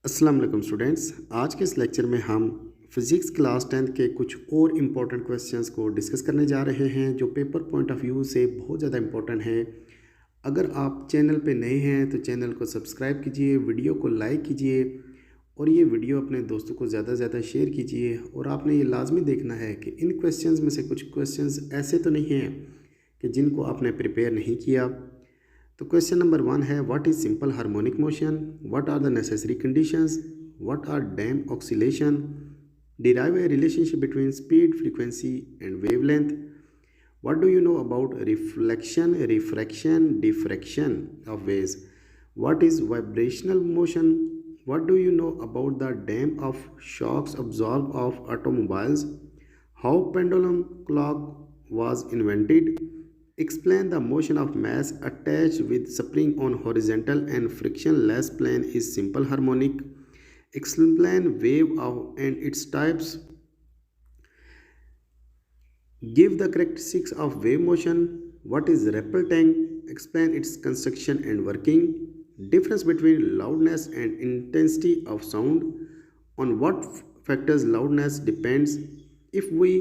अस्सलाम वालेकुम स्टूडेंट्स। आज के इस लेक्चर में हम फिज़िक्स क्लास 10th के कुछ और इम्पोर्टेंट क्वेश्चंस को डिस्कस करने जा रहे हैं जो पेपर पॉइंट ऑफ व्यू से बहुत ज़्यादा इम्पोर्टेंट है। अगर आप चैनल पे नए हैं तो चैनल को सब्सक्राइब कीजिए, वीडियो को लाइक कीजिए और ये वीडियो अपने दोस्तों को ज़्यादा से ज़्यादा शेयर कीजिए। और आपने ये लाजमी देखना है कि इन क्वेश्चंस में से कुछ क्वेश्चंस ऐसे तो नहीं हैं कि जिनको आपने प्रिपेयर नहीं किया। तो क्वेश्चन नंबर 1 है, what is simple harmonic motion, what are the necessary conditions, what are damp oscillation, derive a relationship between speed, frequency and wavelength, what do you know about reflection, refraction, diffraction of waves, what is vibrational motion, what do you know about the damp of shocks absorb of automobiles, how pendulum clock was invented, explain the motion of mass attached with spring on horizontal and frictionless plane is simple harmonic, explain wave and its types, give the characteristics of wave motion, what is ripple tank, explain its construction and working, difference between loudness and intensity of sound, on what factors loudness depends, if we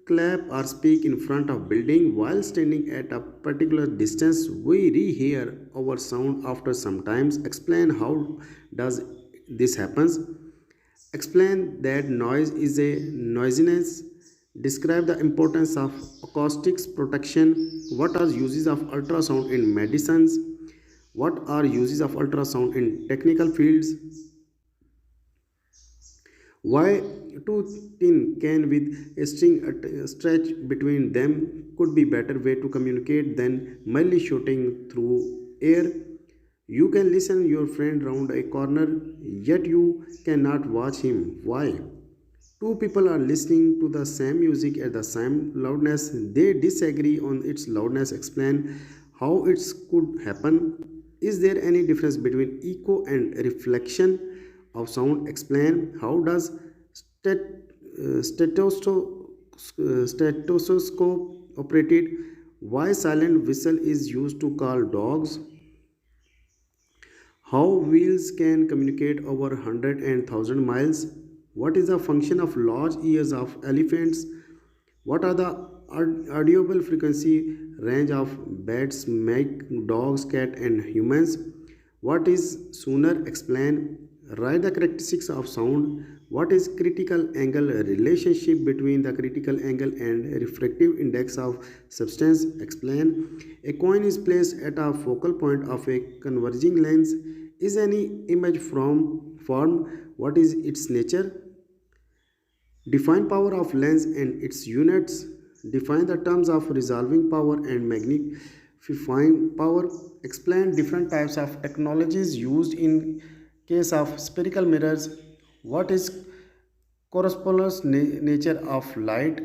clap or speak in front of building while standing at a particular distance we rehear our sound after some times, explain how does this happens, explain that noise is a noisiness, describe the importance of acoustics protection, what are uses of ultrasound in medicines, what are uses of ultrasound in technical fields, why two tin can with a string stretch between them could be better way to communicate than merely shouting through air. You can listen your friend round a corner, yet you cannot watch him. Why? Two people are listening to the same music at the same loudness. They disagree on its loudness. Explain how it could happen. Is there any difference between echo and reflection of sound? Explain how does stethoscope operated, why silent whistle is used to call dogs, how wheels can communicate over 100 and 1000 miles, what is the function of large ears of elephants, what are the audible frequency range of bats, snake, dogs, cat and humans, what is sooner, explain, write the characteristics of sound, what is critical angle, relationship between the critical angle and refractive index of substance, explain, a coin is placed at a focal point of a converging lens, is any image from formed, what is its nature, define power of lens and its units, define the terms of resolving power and magnifying power, explain different types of technologies used in case of spherical mirrors, what is correspondence nature of light,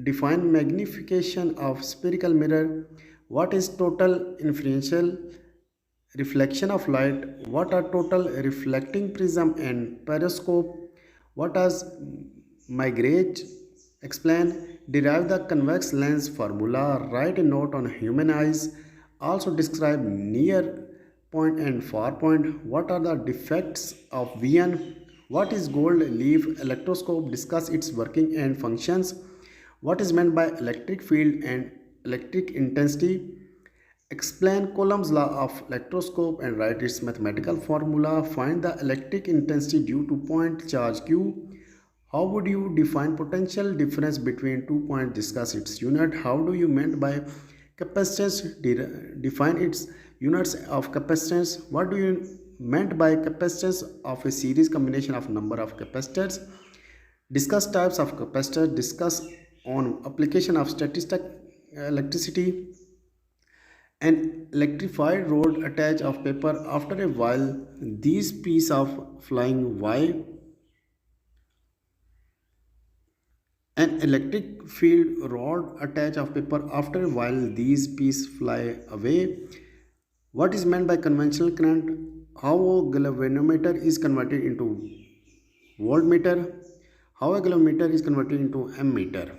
define magnification of spherical mirror, what is total inferential reflection of light, what are total reflecting prism and periscope, what is migrate, explain, derive the convex lens formula, write a note on human eyes, also describe near point and far point, what are the defects of VN, what is gold leaf electroscope, discuss its working and functions, what is meant by electric field and electric intensity, explain Coulomb's law of electroscope and write its mathematical formula, find the electric intensity due to point charge Q, how would you define potential difference between 2 points, discuss its unit, how do you meant by capacitance, define its units of capacitance, what do you meant by capacitance of a series combination of number of capacitors, discuss types of capacitor, discuss on application of static electricity, an electrified rod attached of paper, after a while these piece of flying, why, an electric field rod attached of paper, after a while these pieces fly away, what is meant by conventional current, how a galvanometer is converted into voltmeter, how a galvanometer is converted into ammeter.